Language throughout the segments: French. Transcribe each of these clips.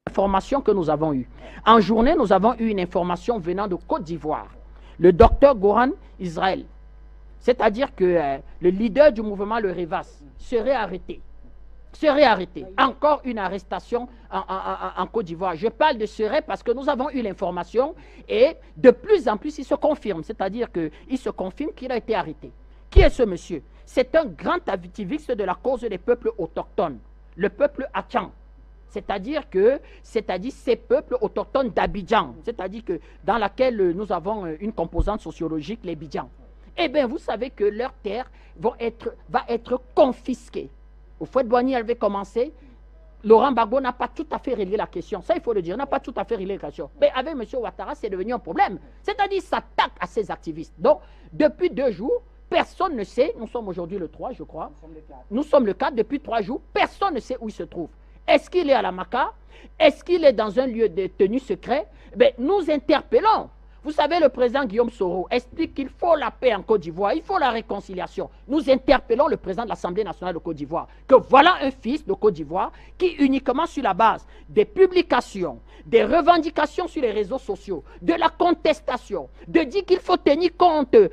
informations que nous avons eues. En journée, nous avons eu une information venant de Côte d'Ivoire. Le docteur Goran Israël, c'est-à-dire que le leader du mouvement Le Revas, serait arrêté. Encore une arrestation en Côte d'Ivoire. Je parle de serait parce que nous avons eu l'information et de plus en plus, il se confirme. C'est-à-dire qu'il se confirme qu'il a été arrêté. Qui est ce monsieur? C'est un grand activiste de la cause des peuples autochtones, le peuple Achan. C'est-à-dire ces peuples autochtones d'Abidjan, c'est-à-dire que dans laquelle nous avons une composante sociologique, les Bidjans. Eh bien, vous savez que leurs terres va être confisquées. Au Fouet-Boigny, elle avait commencé. Laurent Gbagbo n'a pas tout à fait réglé la question. Ça, il faut le dire, n'a pas tout à fait réglé la question. Mais avec M. Ouattara, c'est devenu un problème. C'est-à-dire qu'il s'attaque à ces activistes. Donc, depuis 2 jours, personne ne sait. Nous sommes aujourd'hui le 3, je crois. Nous sommes le 4. Depuis 3 jours, personne ne sait où il se trouve. Est-ce qu'il est à la Maca? Est-ce qu'il est dans un lieu de tenue secret? Ben, nous interpellons. Vous savez, le président Guillaume Soro explique qu'il faut la paix en Côte d'Ivoire, il faut la réconciliation. Nous interpellons le président de l'Assemblée nationale de Côte d'Ivoire, que voilà un fils de Côte d'Ivoire qui, uniquement sur la base des publications, des revendications sur les réseaux sociaux, de la contestation, de dire qu'il faut tenir compte de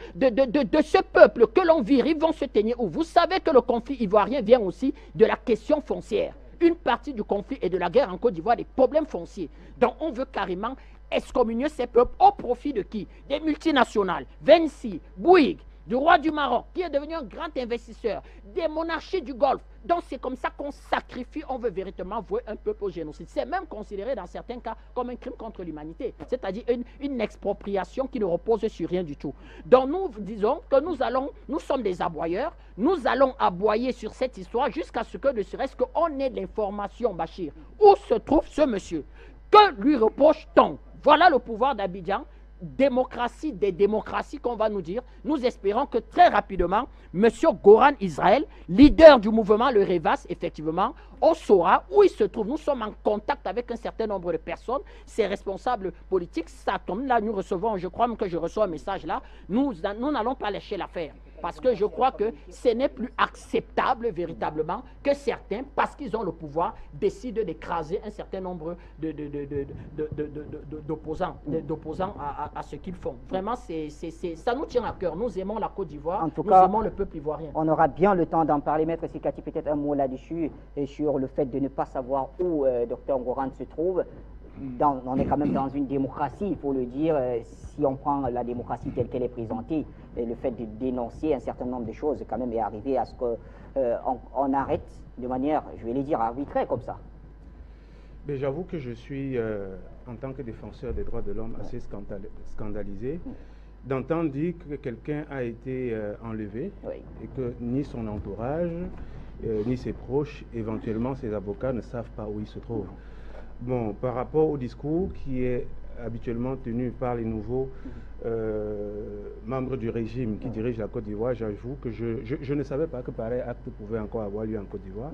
ce peuple que l'on vire, ils vont se tenir où? Vous savez que le conflit ivoirien vient aussi de la question foncière. Une partie du conflit et de la guerre en Côte d'Ivoire, des problèmes fonciers. Donc on veut carrément excommunier ces peuples au profit de qui? Des multinationales, Vinci, Bouygues, du roi du Maroc, qui est devenu un grand investisseur, des monarchies du Golfe. Donc c'est comme ça qu'on sacrifie, on veut véritablement vouer un peuple au génocide. C'est même considéré dans certains cas comme un crime contre l'humanité, c'est-à-dire une expropriation qui ne repose sur rien du tout. Donc nous disons que nous sommes des aboyeurs, nous allons aboyer sur cette histoire jusqu'à ce que ne serait-ce qu'on ait de l'information, Bachir. Où se trouve ce monsieur? Que lui reproche-t-on? Voilà le pouvoir d'Abidjan, démocratie des démocraties qu'on va nous dire. Nous espérons que très rapidement, M. Goran Israël, leader du mouvement Le Revas, effectivement, on saura où il se trouve. Nous sommes en contact avec un certain nombre de personnes, ces responsables politiques. Ça tombe là, nous recevons, je crois même que je reçois un message là, nous n'allons pas lâcher l'affaire. Parce que je crois que ce n'est plus acceptable véritablement que certains, parce qu'ils ont le pouvoir, décident d'écraser un certain nombre d'opposants à ce qu'ils font. Vraiment, ça nous tient à cœur. Nous aimons la Côte d'Ivoire, nous aimons le peuple ivoirien. On aura bien le temps d'en parler. Maître Sikati, peut-être un mot là-dessus, sur le fait de ne pas savoir où Dr Goran se trouve. On est quand même dans une démocratie, il faut le dire. Si on prend la démocratie telle qu'elle est présentée, le fait de dénoncer un certain nombre de choses quand même est arrivé à ce qu'on arrête de manière, je vais les dire, arbitraire comme ça. Mais j'avoue que je suis, en tant que défenseur des droits de l'homme, assez scandalisé d'entendre dire que quelqu'un a été enlevé et que ni son entourage, ni ses proches, éventuellement ses avocats, ne savent pas où il se trouve. Bon, par rapport au discours qui est habituellement tenu par les nouveaux membres du régime qui dirigent la Côte d'Ivoire, j'avoue que je ne savais pas que pareil acte pouvait encore avoir lieu en Côte d'Ivoire.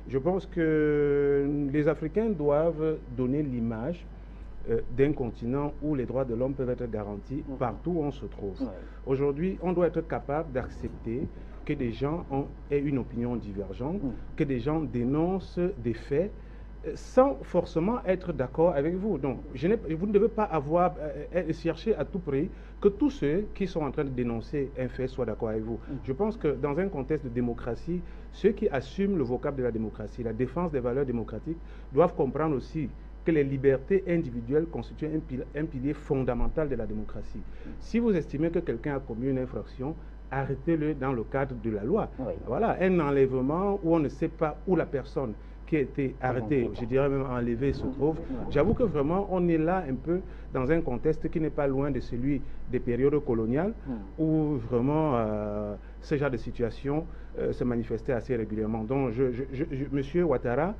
Je pense que les Africains doivent donner l'image d'un continent où les droits de l'homme peuvent être garantis partout où on se trouve. Aujourd'hui, on doit être capable d'accepter que des gens aient une opinion divergente, que des gens dénoncent des faits sans forcément être d'accord avec vous. Donc, vous ne devez pas chercher à tout prix que tous ceux qui sont en train de dénoncer un fait soient d'accord avec vous. Je pense que dans un contexte de démocratie, ceux qui assument le vocable de la démocratie, la défense des valeurs démocratiques, doivent comprendre aussi que les libertés individuelles constituent un pilier fondamental de la démocratie. Si vous estimez que quelqu'un a commis une infraction, arrêtez-le dans le cadre de la loi. Voilà, un enlèvement où on ne sait pas où la personne qui a été arrêté, je dirais même enlevé, se trouve. J'avoue que vraiment, on est là un peu dans un contexte qui n'est pas loin de celui des périodes coloniales, où vraiment ce genre de situation se manifestait assez régulièrement. Donc, M. Ouattara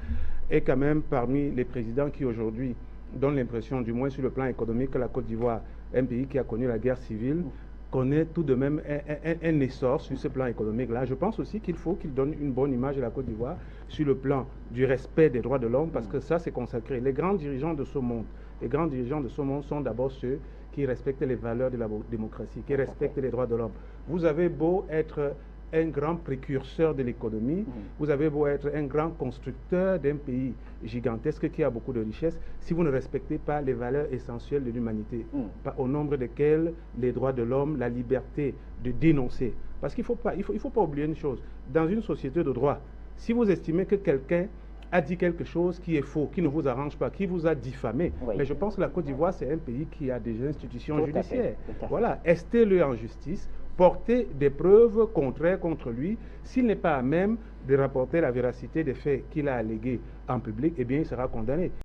est quand même parmi les présidents qui aujourd'hui donnent l'impression, du moins sur le plan économique, que la Côte d'Ivoire, un pays qui a connu la guerre civile, connaît tout de même un essor sur ce plan économique-là. Je pense aussi qu'il faut qu'il donne une bonne image de la Côte d'Ivoire sur le plan du respect des droits de l'homme, parce que ça, c'est consacré. Les grands dirigeants de ce monde, sont d'abord ceux qui respectent les valeurs de la démocratie, qui respectent les droits de l'homme. Vous avez beau être un grand précurseur de l'économie, vous avez beau être un grand constructeur d'un pays gigantesque qui a beaucoup de richesses, si vous ne respectez pas les valeurs essentielles de l'humanité, au nombre desquelles les droits de l'homme, la liberté de dénoncer. Parce qu'il ne faut pas oublier une chose, dans une société de droit, si vous estimez que quelqu'un a dit quelque chose qui est faux, qui ne vous arrange pas, qui vous a diffamé. Oui. Mais je pense que la Côte d'Ivoire, c'est un pays qui a des institutions judiciaires. Voilà, estez-le en justice, portez des preuves contraires contre lui. S'il n'est pas à même de rapporter la véracité des faits qu'il a allégués en public, eh bien, il sera condamné.